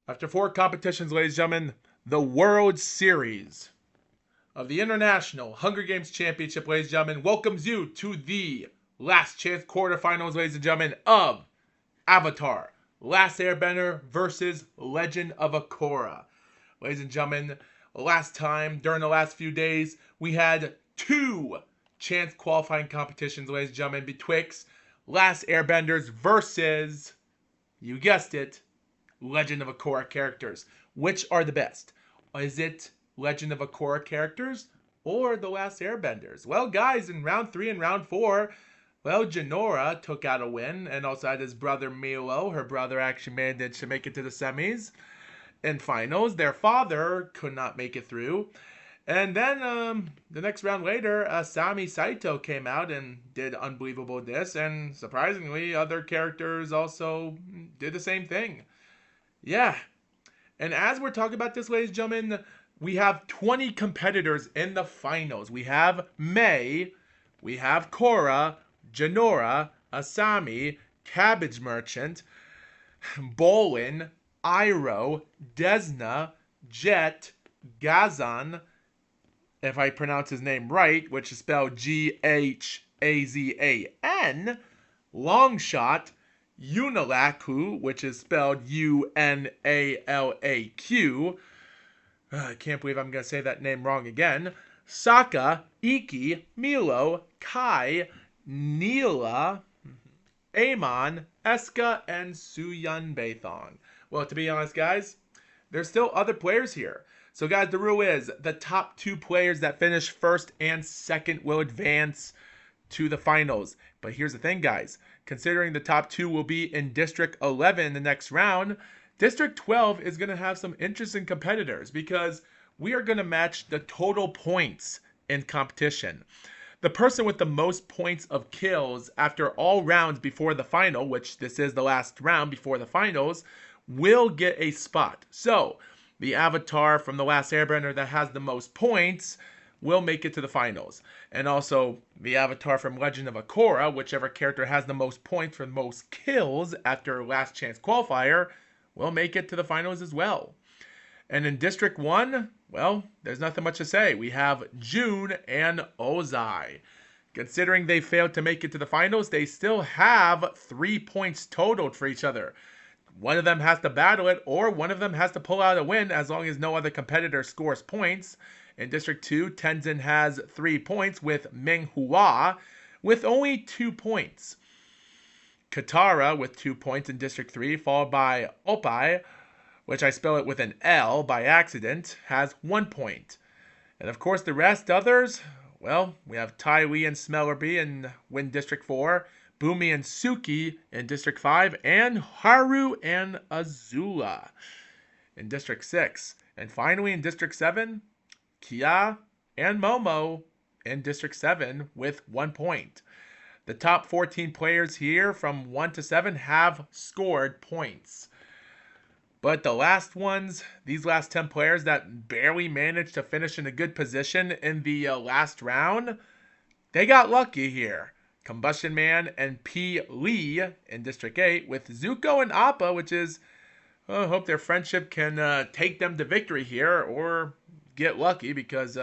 After 4 competitions, ladies and gentlemen, the World Series of the International Hunger Games Championship, ladies and gentlemen, welcomes you to the last chance quarterfinals, ladies and gentlemen, of Avatar: Last Airbender versus Legend of Korra. Ladies and gentlemen, last time, during the last few days, we had 2 chance qualifying competitions, ladies and gentlemen, betwixt Last Airbenders versus, you guessed it, Legend of Korra characters. Which are the best? Is it Legend of Korra characters or The Last Airbenders? Well, guys, in round 3 and round 4, well, Janora took out a win and also had his brother Milo. Her brother actually managed to make it to the semis and finals. Their father could not make it through. And then the next round later, Sami Saito came out and did unbelievable this. And surprisingly, other characters also did the same thing. Yeah. And as we're talking about this, ladies and gentlemen, we have 20 competitors in the finals. We have May, we have Korra, Janora, Asami, Cabbage Merchant, Bolin, Iroh, Desna, Jet, Gazan, if I pronounce his name right, which is spelled Ghazan, Longshot, Unalaq, which is spelled Unalaq. I can't believe I'm going to say that name wrong again. Sokka, Iki, Milo, Kai, Neela, Amon, Eska, and Suyun Beithong. Well, to be honest, guys, there's still other players here. So, guys, the rule is the top 2 players that finish first and second will advance to the finals. But here's the thing, guys. Considering the top 2 will be in District 11 in the next round, District 12 is going to have some interesting competitors because we are going to match the total points in competition. The person with the most points of kills after all rounds before the final, which this is the last round before the finals, will get a spot. So, the avatar from The Last Airbender that has the most points will make it to the finals. And also, the avatar from Legend of Korra, whichever character has the most points for the most kills after last chance qualifier, will make it to the finals as well. And in District 1, well, there's nothing much to say. We have June and Ozai. Considering they failed to make it to the finals, they still have 3 points totaled for each other. One of them has to battle it, or one of them has to pull out a win as long as no other competitor scores points. In District 2, Tenzin has 3 points with Ming Hua with only 2 points. Katara with 2 points in District 3, followed by Oppai, which I spell it with an L by accident, has 1 point. And of course the rest others, well, we have Tai Lee and Smellerby in Win District 4, Bumi and Suki in District 5, and Haru and Azula in District 6. And finally in District 7, Kia and Momo in District 7 with 1 point. The top 14 players here from 1 to 7 have scored points. But the last ones, these last 10 players that barely managed to finish in a good position in the last round, they got lucky here. Combustion Man and P. Lee in District 8 with Zuko and Appa, which is, I hope their friendship can take them to victory here or get lucky because,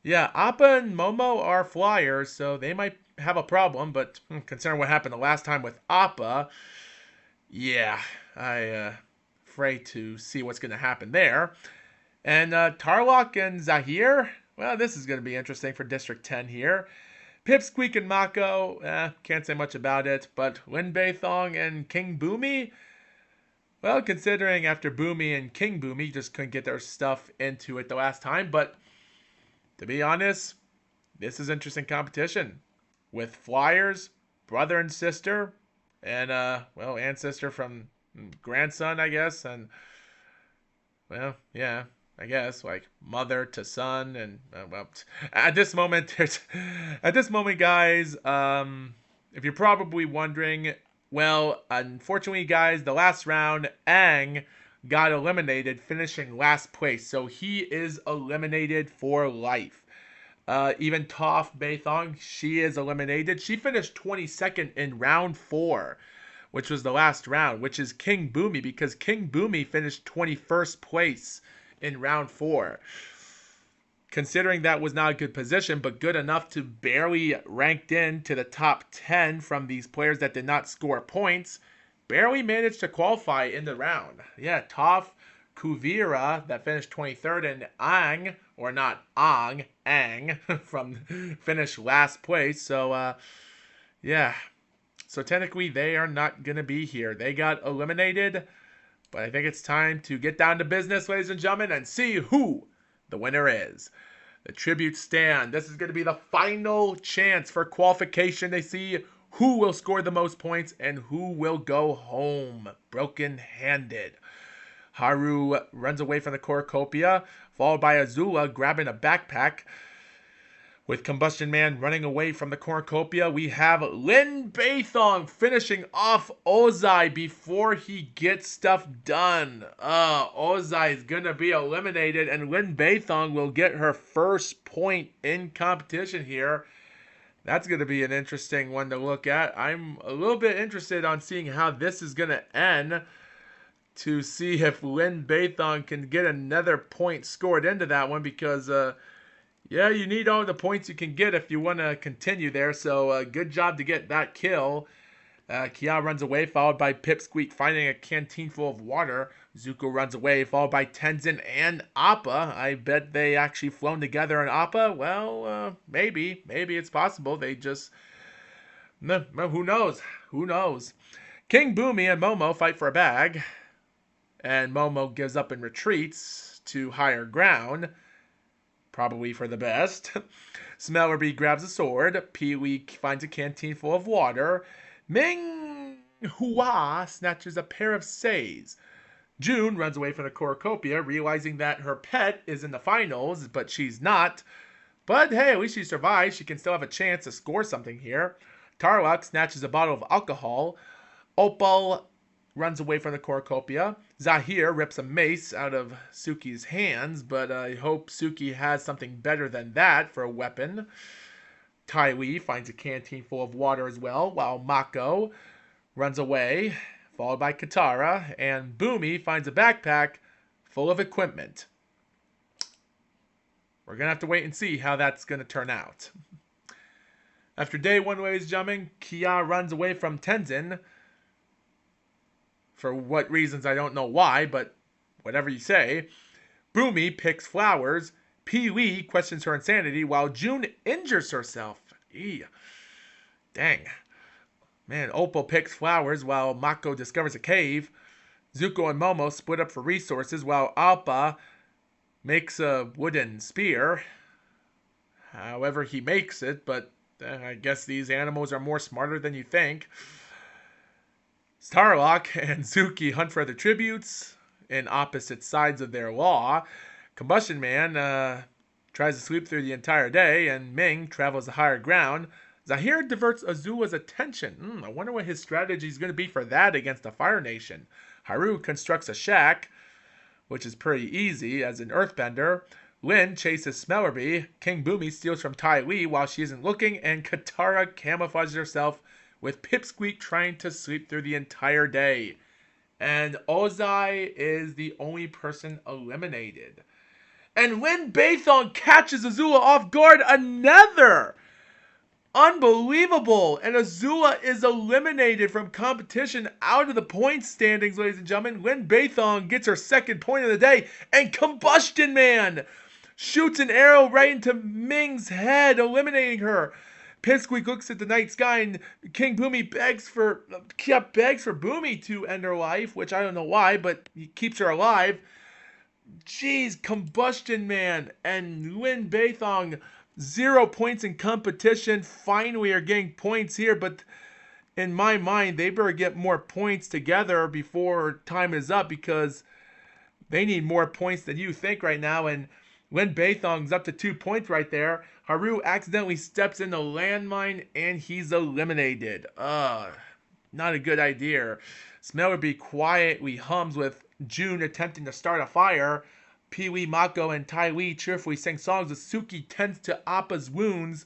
yeah, Appa and Momo are flyers, so they might have a problem, but considering what happened the last time with Appa, yeah, afraid to see what's going to happen there. And Tarlok and Zahir, well, this is going to be interesting for District 10 here. Pipsqueak and Mako, can't say much about it, but Lin Beithong and King Boomy, well, considering after Boomy and King Boomy just couldn't get their stuff into it the last time, but to be honest, this is interesting competition with flyers, brother and sister, and well, ancestor from grandson, I guess, and well, yeah, I guess like mother to son, and well, at this moment, guys, if you're probably wondering, well, unfortunately, guys, the last round, Aang got eliminated, finishing last place, so he is eliminated for life. Even Toph Beithong, she is eliminated. She finished 22nd in round 4. which was the last round, which is King Boomy, because King Boomy finished 21st place in round 4. Considering that was not a good position, but good enough to barely ranked in to the top 10 from these players that did not score points, barely managed to qualify in the round. Yeah, Toph Kuvira that finished 23rd, and Ang, or not Ang, Ang, from finished last place. So, yeah. So technically they are not going to be here. They got eliminated, but I think it's time to get down to business, ladies and gentlemen, and see who the winner is. The tribute stand. This is going to be the final chance for qualification. They see who will score the most points and who will go home broken-handed. Haru runs away from the cornucopia, followed by Azula grabbing a backpack. With Combustion Man running away from the cornucopia, we have Lin Beithong finishing off Ozai before he gets stuff done. Ozai is going to be eliminated, and Lin Beithong will get her first point in competition here. That's going to be an interesting one to look at. I'm a little bit interested on seeing how this is going to end, to see if Lin Beithong can get another point scored into that one, because yeah, you need all the points you can get if you want to continue there. So good job to get that kill. Kia runs away, followed by Pipsqueak finding a canteen full of water. Zuko runs away, followed by Tenzin and Appa. I bet they actually flown together in Appa. Well, maybe. Maybe it's possible. They just... who knows? Who knows? King Boomy and Momo fight for a bag. And Momo gives up and retreats to higher ground. Probably for the best. Smellerbee grabs a sword. Pee-wee finds a canteen full of water. Ming Hua snatches a pair of says. June runs away from the cornucopia, realizing that her pet is in the finals, but she's not. But hey, at least she survives. She can still have a chance to score something here. Tarlok snatches a bottle of alcohol. Opal runs away from the cornucopia. Zahir rips a mace out of Suki's hands, but I hope Suki has something better than that for a weapon. Tai Wei finds a canteen full of water as well, while Mako runs away, followed by Katara, and Boomy finds a backpack full of equipment. We're going to have to wait and see how that's going to turn out. After day 1, ladies and gentlemen, Kia runs away from Tenzin. For what reasons, I don't know why, but whatever you say. Boomy picks flowers. Pee-wee questions her insanity while June injures herself. Eee. Dang. Man, Opal picks flowers while Mako discovers a cave. Zuko and Momo split up for resources while Appa makes a wooden spear. However he makes it, but I guess these animals are more smarter than you think. Starlock and Suki hunt for other tributes in opposite sides of their law. Combustion Man tries to sweep through the entire day, and Ming travels to higher ground. Zahir diverts Azula's attention. I wonder what his strategy is going to be for that against the Fire Nation. Haru constructs a shack, which is pretty easy as an earthbender. Lin chases Smellerbee. King Boomy steals from Tai Wei while she isn't looking, and Katara camouflages herself with Pipsqueak trying to sleep through the entire day. And Ozai is the only person eliminated. And Lin Beithong catches Azula off guard. Another! Unbelievable! And Azula is eliminated from competition out of the point standings, ladies and gentlemen. Lin Beithong gets her second point of the day. And Combustion Man shoots an arrow right into Ming's head, eliminating her. Pipsqueak looks at the night sky, and King Boomy begs for Boomy to end her life, which I don't know why, but he keeps her alive. Jeez, Combustion Man and Lin Beithong, 0 points in competition. Finally are getting points here, but in my mind, they better get more points together before time is up, because they need more points than you think right now, and Lin Beithong's up to 2 points right there. Haru accidentally steps in the landmine, and he's eliminated. Not a good idea. Smellerbee quietly hums with June attempting to start a fire. Pee-wee, Mako, and Tai Wei cheerfully sing songs as Suki tends to Appa's wounds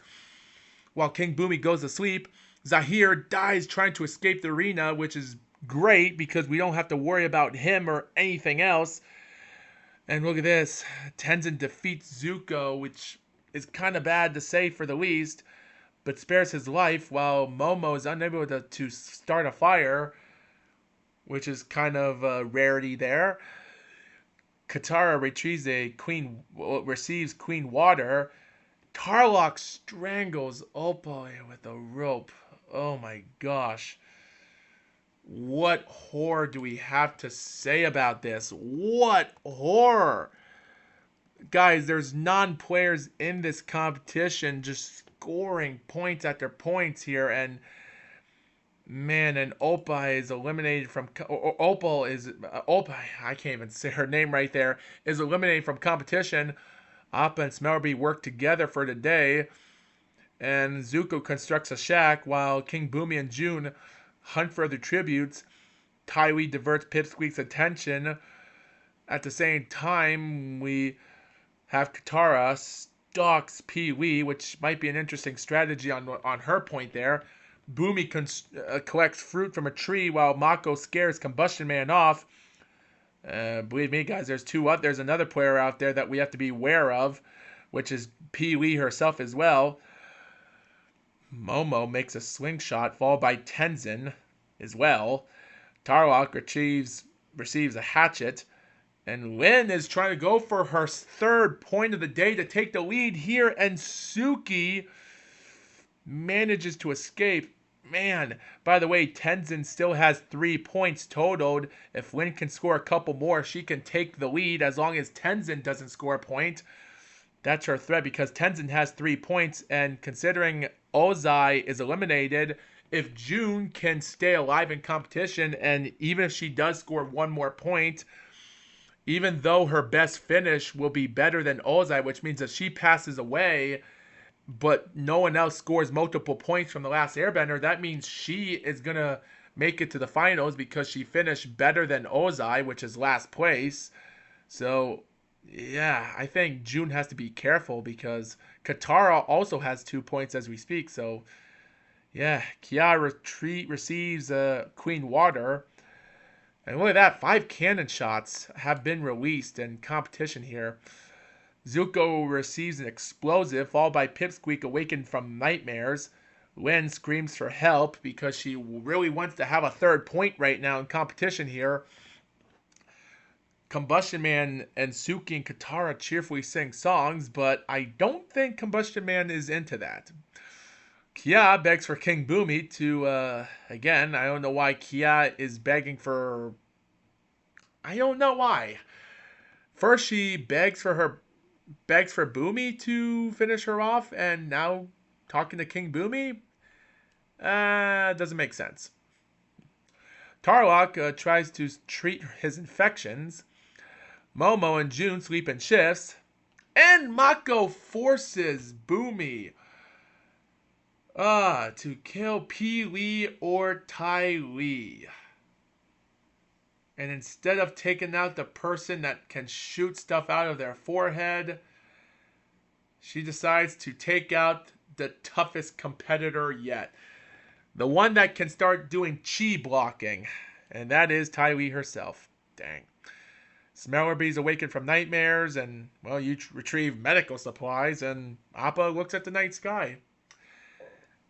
while King Boomy goes to sleep. Zahir dies trying to escape the arena, which is great because we don't have to worry about him or anything else. And look at this. Tenzin defeats Zuko, which is kind of bad to say for the least, but spares his life while Momo is unable to start a fire, which is kind of a rarity there. Katara receives Queen Water. Tarlok strangles Opal with a rope. Oh my gosh. What horror do we have to say about this? What horror! Guys, there's non-players in this competition just scoring points after points here, and man, and Opal is eliminated from Opal is Opal. I can't even say her name right there. Is eliminated from competition. Appa and Smellerby work together for the day, and Zuko constructs a shack while King Boomy and June hunt for other tributes. Tywee diverts Pipsqueak's attention. At the same time, we have Katara stalks Pee-wee, which might be an interesting strategy on her point there. Boomy collects fruit from a tree while Mako scares Combustion Man off. Believe me, guys, there's another player out there that we have to be aware of, which is Pee-wee herself as well. Momo makes a swing shot, followed by Tenzin as well. Tarlok receives a hatchet. And Lin is trying to go for her third point of the day to take the lead here. And Suki manages to escape. Man, by the way, Tenzin still has 3 points totaled. If Lin can score a couple more, she can take the lead as long as Tenzin doesn't score a point. That's her threat because Tenzin has 3 points. And considering Ozai is eliminated, if June can stay alive in competition, and even if she does score 1 more point, even though her best finish will be better than Ozai, which means if she passes away, but no one else scores multiple points from the last airbender, that means she is going to make it to the finals because she finished better than Ozai, which is last place. So, yeah, I think June has to be careful because Katara also has 2 points as we speak. So, yeah, Kia receives Queen Water. And look at that, 5 cannon shots have been released in competition here. Zuko receives an explosive, followed by Pipsqueak awakened from nightmares. Lin screams for help because she really wants to have a 3rd point right now in competition here. Combustion Man and Suki and Katara cheerfully sing songs, but I don't think Combustion Man is into that. Kia begs for King Boomy to, again, I don't know why Kia is begging for... I don't know why. First she begs for Boomy to finish her off, and now talking to King Boomy? Doesn't make sense. Tarlok tries to treat his infections. Momo and June sleep in shifts. And Mako forces Boomy to kill Pee-wee or Ty-wee. And instead of taking out the person that can shoot stuff out of their forehead, she decides to take out the toughest competitor yet. The one that can start doing chi blocking. And that is Ty-wee herself. Dang. Smellerby's awakened from nightmares, and, well, you retrieve medical supplies, and Appa looks at the night sky.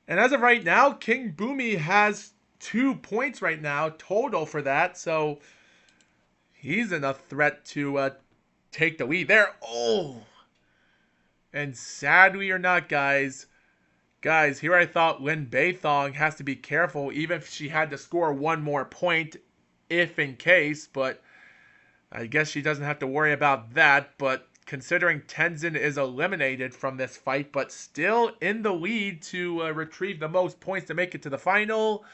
And as of right now, King Boomy has 2 points right now total for that, so he's in a threat to take the lead there. Oh! And sadly or not, guys, here I thought Lin Beithong has to be careful, even if she had to score 1 more point, if in case, but I guess she doesn't have to worry about that. But considering Tenzin is eliminated from this fight, but still in the lead to retrieve the most points to make it to the final,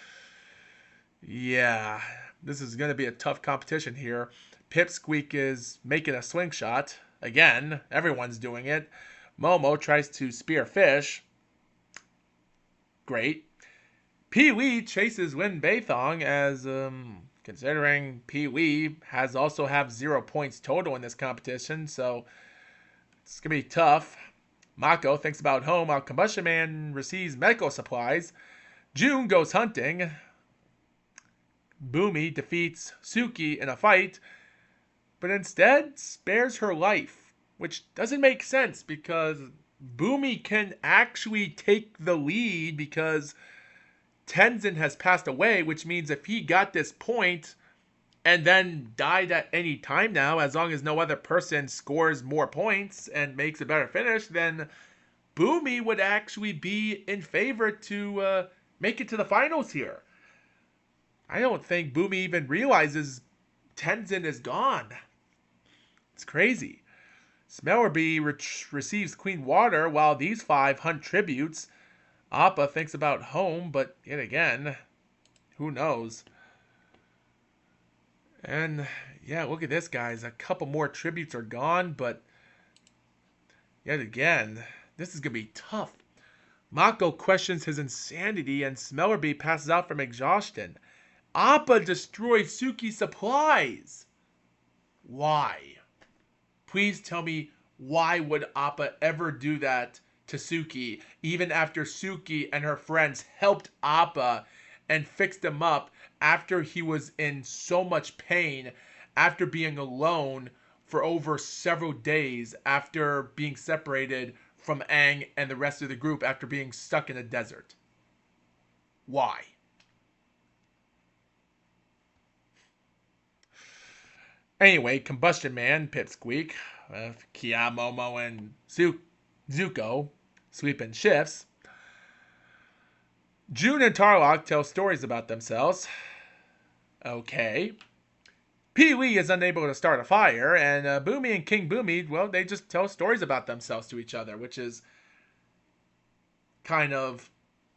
yeah, this is going to be a tough competition here. Pipsqueak is making a swing shot. Again, everyone's doing it. Momo tries to spear fish. Great. Pee-wee chases Lin Beithong as... considering Pee-wee has also have 0 points total in this competition, so it's going to be tough. Mako thinks about home while Combustion Man receives medical supplies. June goes hunting. Boomy defeats Suki in a fight, but instead spares her life, which doesn't make sense because Boomy can actually take the lead because Tenzin has passed away, which means if he got this point and then died at any time now, as long as no other person scores more points and makes a better finish, then Boomy would actually be in favor to make it to the finals here. I don't think Boomy even realizes Tenzin is gone. It's crazy. Smellerby receives Queen Water while these five hunt tributes. Appa thinks about home, but yet again, who knows? And yeah, look at this, guys. A couple more tributes are gone, but yet again, this is going to be tough. Mako questions his insanity and Smellerby passes out from exhaustion. Appa destroys Suki's supplies. Why? Please tell me, why would Appa ever do that to Suki, even after Suki and her friends helped Appa and fixed him up after he was in so much pain, after being alone for over several days, after being separated from Aang and the rest of the group, after being stuck in a desert? Why? Anyway, Combustion Man, Pipsqueak, Kia, Momo, and Zuko sweeping shifts. June and Tarlok tell stories about themselves. Okay. Pee Wee is unable to start a fire, and Boomy and King Boomy, well, they just tell stories about themselves to each other, which is kind of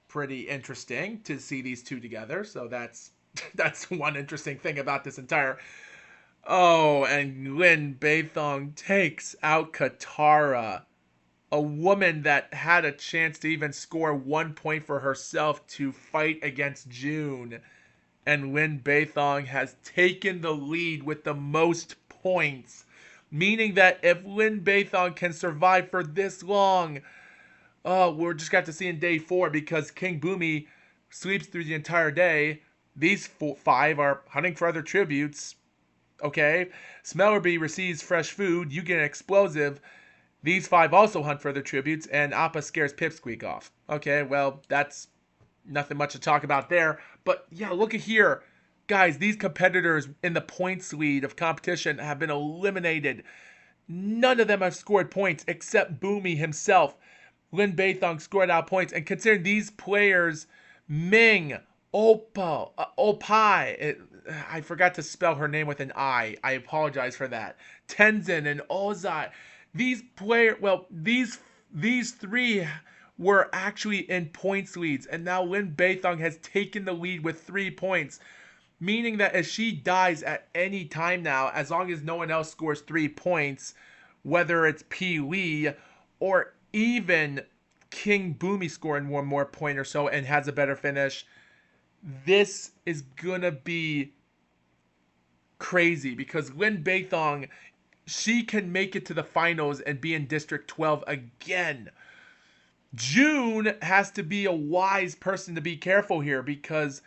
pretty interesting to see these two together. So that's one interesting thing about this entire. Oh, and Lin Beithong takes out Katara, a woman that had a chance to even score 1 point for herself to fight against June. And Lin Beithong has taken the lead with the most points, meaning that if Lin Beithong can survive for this long, we're just got to see in day 4 because King Boomy sleeps through the entire day. These 5 are hunting for other tributes. Okay, Smellerby receives fresh food. You get an explosive. These 5 also hunt for other tributes, and Appa scares Pipsqueak off. Okay, well, that's nothing much to talk about there. But yeah, look at here. Guys, these competitors in the points lead of competition have been eliminated. None of them have scored points except Boomy himself. Lin Beithong scored out points. And considering these players, Ming, Opai, I forgot to spell her name with an I. I apologize for that. Tenzin and Ozai. These these 3 were actually in points leads, and now Lin Beithong has taken the lead with 3 points, meaning that if she dies at any time now, as long as no one else scores 3 points, whether it's Pee Wee or even King Boomy scoring 1 more point or so and has a better finish, this is gonna be crazy because Lin Beithong, she can make it to the finals and be in District 12 again. June has to be a wise person to be careful here because,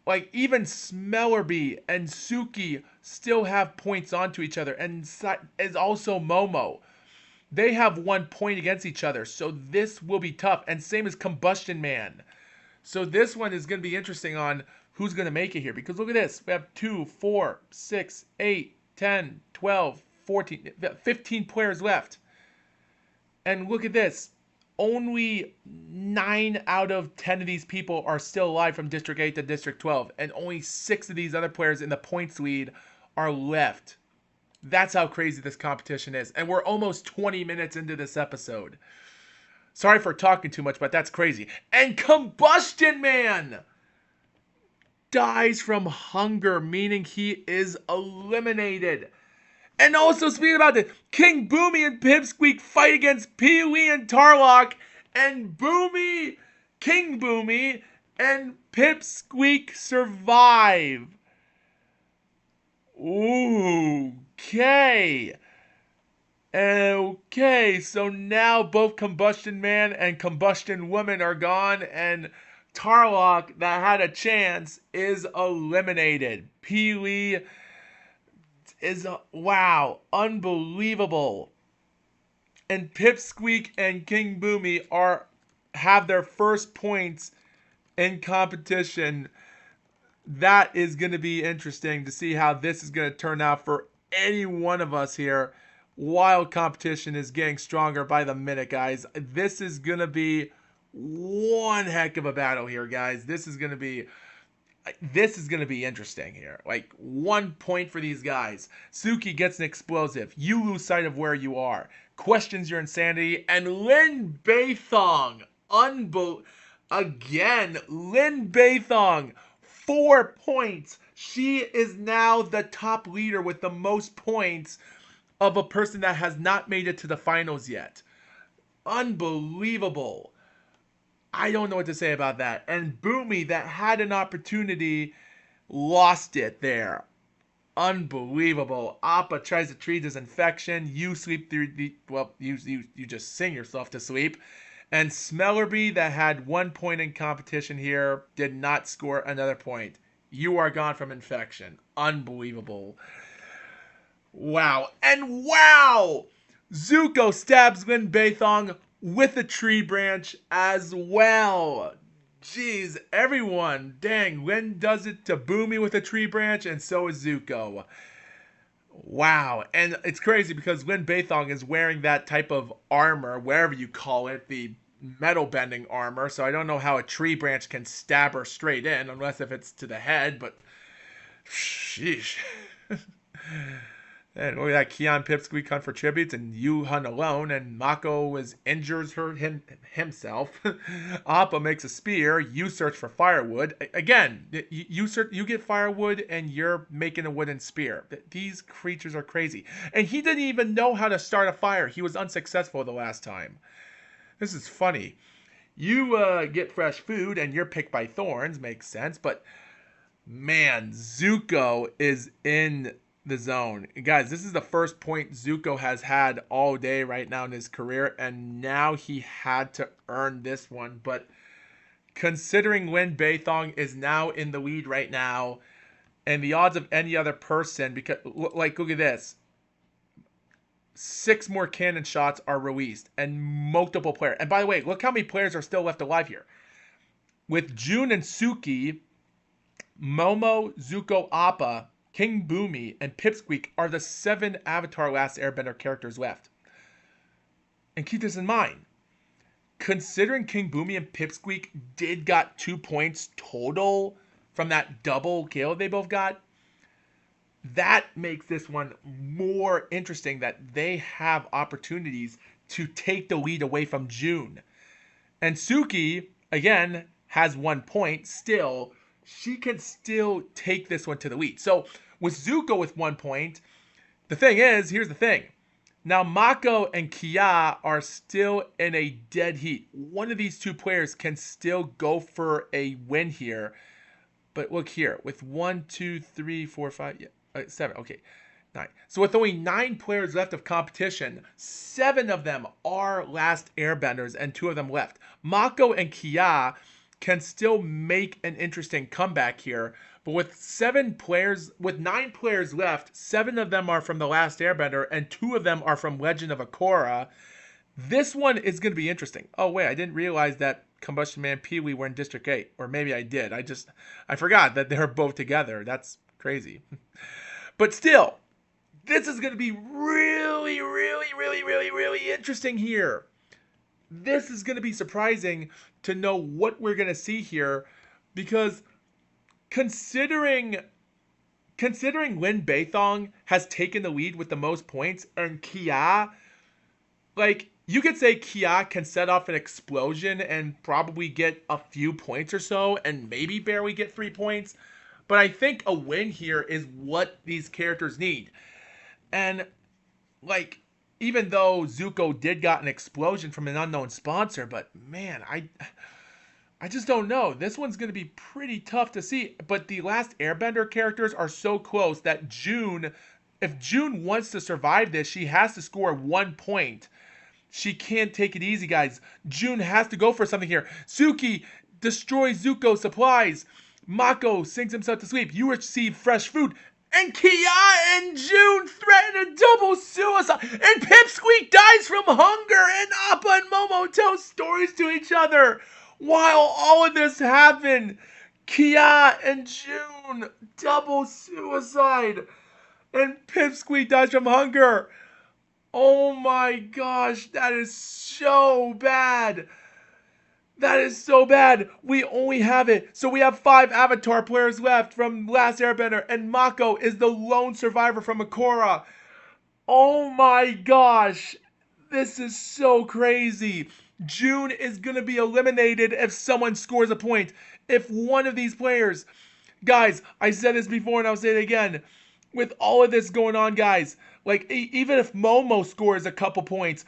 like, even Smellerby and Suki still have points onto each other, and is also Momo. They have 1 point against each other, so this will be tough. And same as Combustion Man. So this one is going to be interesting on who's going to make it here. Because look at this. We have 2, 4, 6, 8, 10, 12, 14, 15 players left. And look at this. Only 9 out of 10 of these people are still alive from District 8 to District 12. And only 6 of these other players in the points lead are left. That's how crazy this competition is. And we're almost 20 minutes into this episode. Sorry for talking too much, but that's crazy. And Combustion Man dies from hunger, meaning he is eliminated. And also, speaking about this, King Boomy and Pipsqueak fight against Pee Wee and Tarlok. And King Boomy and Pipsqueak survive. Okay, so now both Combustion Man and Combustion Woman are gone, and Tarlock that had a chance is eliminated. Pee-wee is, wow, unbelievable. And Pipsqueak and King Boomy have their first points in competition. That is going to be interesting to see how this is going to turn out for any one of us here. Wild competition is getting stronger by the minute, guys. This is going to be one heck of a battle here, guys. This is going to be interesting here. Like, 1 point for these guys. Suki gets an explosive. You lose sight of where you are. Questions your insanity. And Lin Beithong. Again, Lin Beithong. 4 points. She is now the top leader with the most points of a person that has not made it to the finals yet. Unbelievable. I don't know what to say about that. And Boomy, that had an opportunity, lost it there. Unbelievable. Appa tries to treat his infection. You sleep through the... Well, you just sing yourself to sleep. And Smellerby, that had 1 point in competition here, did not score another point. You are gone from infection. Unbelievable. Wow. And wow! Zuko stabs Lin Beithong with a tree branch as well. Jeez, everyone. Dang, Lin does it to Boomy with a tree branch, and so is Zuko. Wow. And it's crazy because Lin Beithong is wearing that type of armor, wherever you call it, the metal bending armor. So I don't know how a tree branch can stab her straight in, unless if it's to the head, but sheesh. And look at that, Keon Pipsqueak hunt for tributes, and you hunt alone, and Mako injures himself. Appa makes a spear, you search for firewood. Again, you get firewood, and you're making a wooden spear. These creatures are crazy. And he didn't even know how to start a fire. He was unsuccessful the last time. This is funny. You get fresh food, and you're picked by thorns. Makes sense, but man, Zuko is in the zone. Guys, this is the first point Zuko has had all day right now in his career, and now he had to earn this one. But considering Lin Beithong is now in the lead right now, and the odds of any other person, because, like, look at this. 6 more cannon shots are released, and multiple players. And by the way, look how many players are still left alive here. With June and Suki, Momo, Zuko, Appa, King Boomy, and Pipsqueak are the 7 Avatar Last Airbender characters left. And keep this in mind. Considering King Boomy and Pipsqueak did got 2 points total from that double kill they both got, that makes this one more interesting, that they have opportunities to take the lead away from June. And Suki, again, has 1 point still. She can still take this one to the lead. So with Zuko with 1 point, the thing is, here's the thing. Now Mako and Kia are still in a dead heat. One of these 2 players can still go for a win here. But look here, with 1, 2, 3, 4, 5, 7, okay, 9. So with only 9 players left of competition, 7 of them are Last Airbenders and 2 of them left. Mako and Kia can still make an interesting comeback here, but with 9 players left, 7 of them are from The Last Airbender and 2 of them are from Legend of Korra. This one is going to be interesting. Oh wait, I didn't realize that Combustion Man Pee-wee were in District 8, or maybe I did. I forgot that they're both together. That's crazy. But still, this is going to be really, really, really, really, really interesting here. This is going to be surprising to know what we're going to see here, because considering Lin Beithong has taken the lead with the most points, and Kia, like, you could say Kia can set off an explosion and probably get a few points or so, and maybe barely get 3 points. But I think a win here is what these characters need. And, like, even though Zuko did got an explosion from an unknown sponsor, but man, I just don't know. This one's going to be pretty tough to see. But the Last Airbender characters are so close that if June wants to survive this, she has to score 1 point. She can't take it easy, guys. June has to go for something here. Suki destroy Zuko's supplies. Mako sings himself to sleep. You receive fresh food. And Kia and June threaten a double suicide. And Pipsqueak dies from hunger. And Appa and Momo tell stories to each other. While all of this happened, Kia and June double suicide. And Pipsqueak dies from hunger. Oh my gosh, that is so bad. That is so bad. We only have it. So we have 5 Avatar players left from Last Airbender, and Mako is the lone survivor from Korra. Oh my gosh. This is so crazy. June is going to be eliminated if someone scores a point. If one of these players... Guys, I said this before and I'll say it again. With all of this going on, guys, like, even if Momo scores a couple points,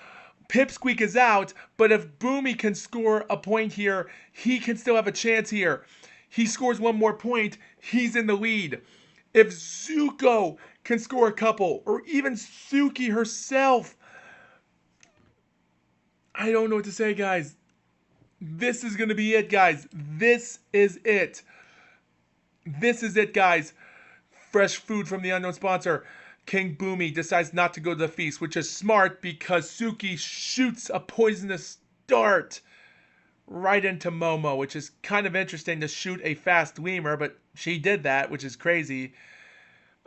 Pipsqueak is out, but if Boomy can score a point here, he can still have a chance here. He scores one more point, he's in the lead. If Zuko can score a couple, or even Suki herself, I don't know what to say, guys. This is going to be it, guys. This is it. This is it, guys. Fresh food from the unknown sponsor. King Boomy decides not to go to the feast, which is smart because Suki shoots a poisonous dart right into Momo, which is kind of interesting to shoot a fast lemur, but she did that, which is crazy.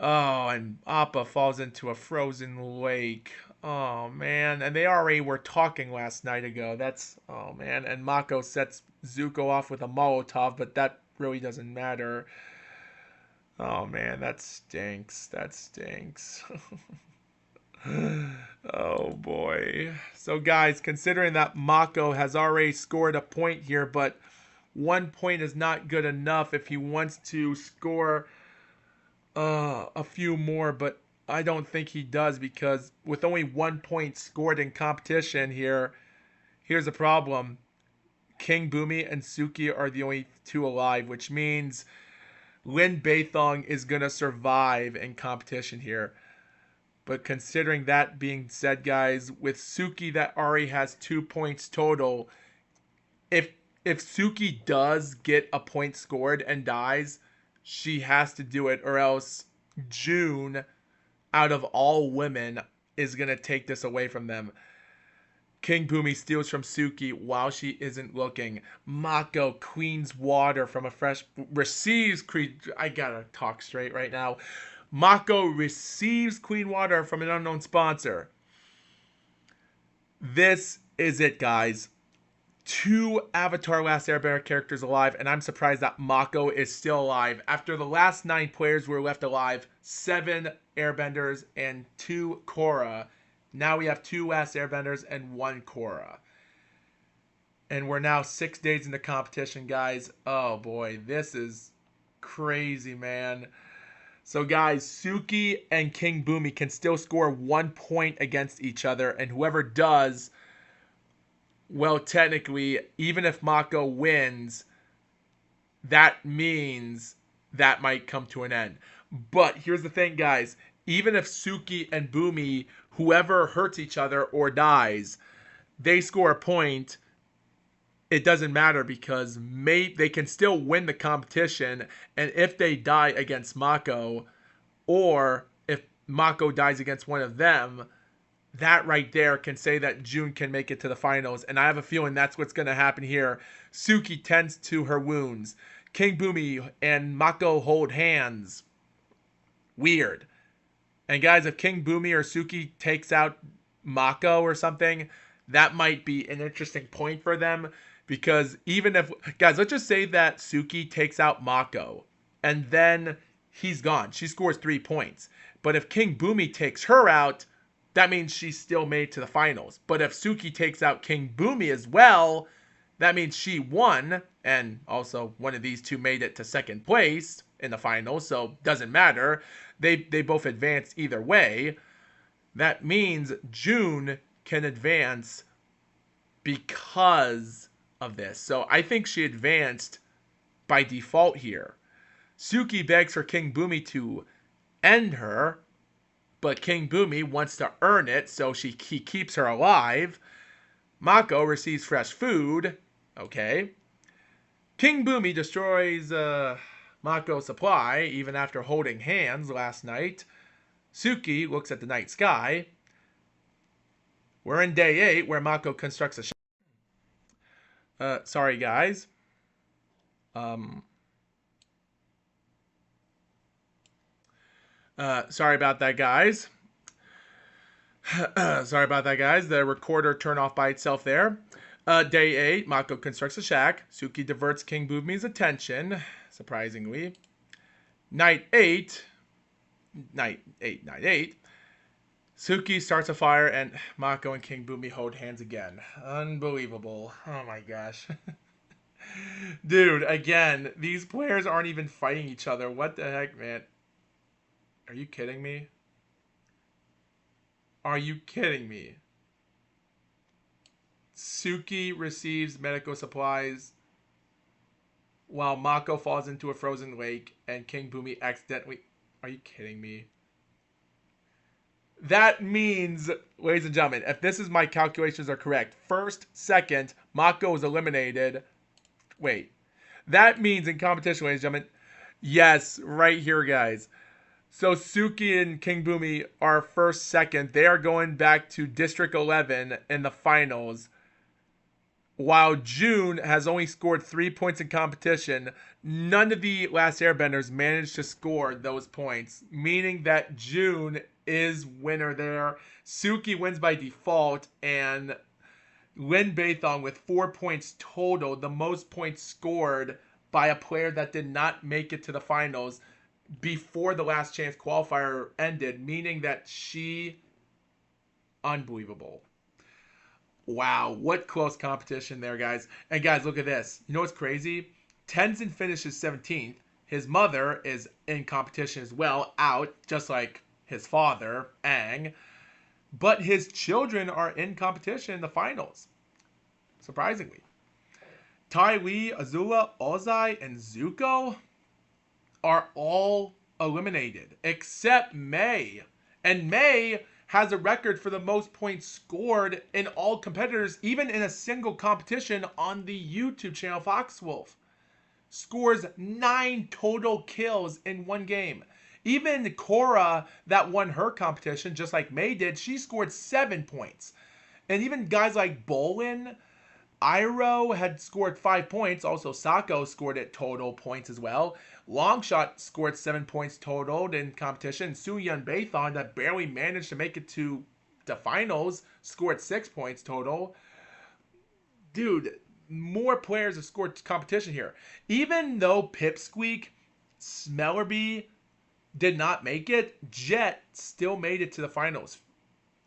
Oh, and Appa falls into a frozen lake. Oh, man. And they already were talking last night ago. That's, oh, man. And Mako sets Zuko off with a Molotov, but that really doesn't matter. Oh, man, that stinks. That stinks. Oh, boy. So, guys, considering that Mako has already scored a point here, but 1 point is not good enough if he wants to score a few more, but I don't think he does, because with only 1 point scored in competition here, here's the problem. King Boomy and Suki are the only 2 alive, which means Lin Beithong is going to survive in competition here. But considering that being said, guys, with Suki that already has 2 points total, if Suki does get a point scored and dies, she has to do it, or else June, out of all women, is going to take this away from them. King Boomy steals from Suki while she isn't looking. Mako cleans water from a fresh... Receives... I gotta talk straight right now. Mako receives clean water from an unknown sponsor. This is it, guys. 2 Avatar Last Airbender characters alive, and I'm surprised that Mako is still alive. After the last 9 players were left alive, 7 Airbenders and 2 Korra. Now we have 2 Last Airbenders and 1 Korra. And we're now 6 days into competition, guys. Oh boy, this is crazy, man. So guys, Suki and King Boomy can still score 1 point against each other, and whoever does, well, technically, even if Mako wins, that means that might come to an end. But here's the thing, guys. Even if Suki and Boomy, whoever hurts each other or dies, they score a point, it doesn't matter, because they can still win the competition. And if they die against Mako, or if Mako dies against one of them, that right there can say that June can make it to the finals. And I have a feeling that's what's going to happen here. Suki tends to her wounds. King Boomy and Mako hold hands. Weird. And guys, if King Boomy or Suki takes out Mako or something, that might be an interesting point for them. Because even if... Guys, let's just say that Suki takes out Mako, and then he's gone. She scores 3 points. But if King Boomy takes her out, that means she's still made to the finals. But if Suki takes out King Boomy as well, that means she won. And also, one of these 2 made it to 2nd place in the finals, so doesn't matter. They both advanced either way. That means June can advance because of this. So I think she advanced by default here. Suki begs for King Boomy to end her, but King Boomy wants to earn it, so he keeps her alive. Mako receives fresh food. Okay. King Boomy destroys Mako Supply even after holding hands last night. Suki looks at the night sky. We're in day 8 where Mako constructs a sorry guys. Sorry about that, guys. Sorry about that, guys. The recorder turned off by itself there. Day 8, Mako constructs a shack. Suki diverts King Boomy's attention, surprisingly. Night 8. Suki starts a fire, and Mako and King Boomy hold hands again. Unbelievable. Oh my gosh. Dude, again, these players aren't even fighting each other. What the heck, man? Are you kidding me? Are you kidding me? Suki receives medical supplies while Mako falls into a frozen lake and King Boomy accidentally... Are you kidding me? That means, ladies and gentlemen, if this is my calculations are correct, first, second, Mako is eliminated. Wait. That means in competition, ladies and gentlemen, yes, right here, guys. So Suki and King Boomy are first, second. They are going back to District 11 in the finals. While June has only scored 3 points in competition, none of the last airbenders managed to score those points, meaning that June is winner there. Suki wins by default, and Lin Bathong with 4 points total, the most points scored by a player that did not make it to the finals before the last chance qualifier ended, meaning that she... Unbelievable. Wow, what close competition there, guys. And guys, look at this. You know what's crazy? Tenzin finishes 17th. His mother is in competition as well, out, just like his father, Aang. But his children are in competition in the finals. Surprisingly. Tai Lee, Azula, Ozai, and Zuko are all eliminated, except Mei. And Mei has a record for the most points scored in all competitors, even in a single competition on the YouTube channel Foxwolf. Scores 9 total kills in one game. Even Korra, that won her competition, just like Mei did, she scored 7 points. And even guys like Bolin, Iroh had scored 5 points. Also, Sako scored at total points as well. Longshot scored 7 points total in competition. Suyeon Bathon, that barely managed to make it to the finals, scored 6 points total. Dude, more players have scored competition here. Even though Pipsqueak, Smellerby did not make it, Jet still made it to the finals.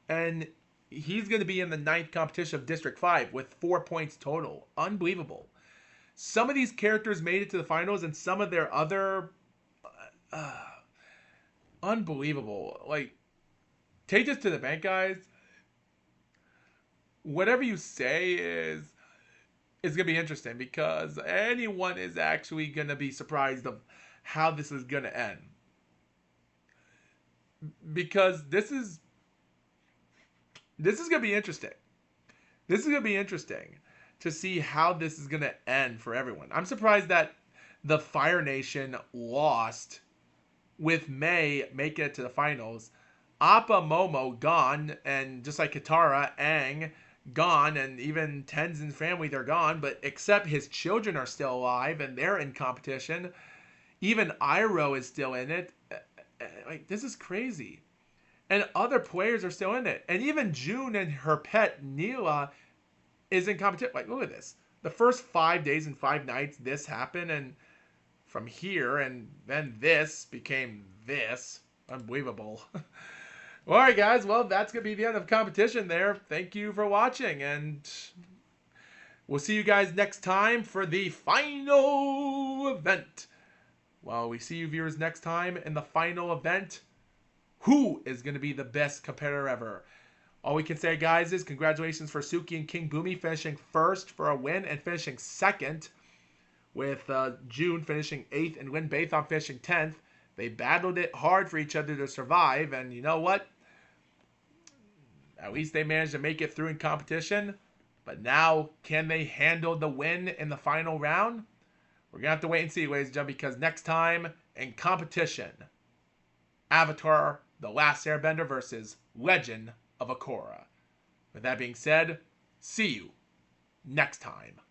And he's going to be in the 9th competition of District 5 with 4 points total. Unbelievable. Some of these characters made it to the finals, and some of their other... unbelievable. Like, take this to the bank, guys. Whatever you say is going to be interesting, because anyone is actually going to be surprised of how this is going to end. Because this is going to be interesting. This is going to be interesting to see how this is going to end for everyone. I'm surprised that the Fire Nation lost with Mei making it to the finals. Appa Momo gone, and just like Katara, Aang gone, and even Tenzin's family, they're gone, but except his children are still alive and they're in competition. Even Iroh is still in it. Like, this is crazy. And other players are still in it. And even June and her pet Neela is in competition. Like, look at this. The first 5 days and 5 nights, this happened, and from here, and then this became this. Unbelievable. All right, guys. Well, that's going to be the end of competition there. Thank you for watching, and we'll see you guys next time for the final event. Well, we see you viewers next time in the final event. Who is going to be the best competitor ever? All we can say, guys, is congratulations for Suki and King Boomy finishing first for a win and finishing second, with June finishing 8th and Lin Bathon finishing 10th. They battled it hard for each other to survive, and you know what? At least they managed to make it through in competition. But now, can they handle the win in the final round? We're going to have to wait and see, ladies and gentlemen, because next time in competition, Avatar: The Last Airbender versus Legend of Korra. With that being said, see you next time.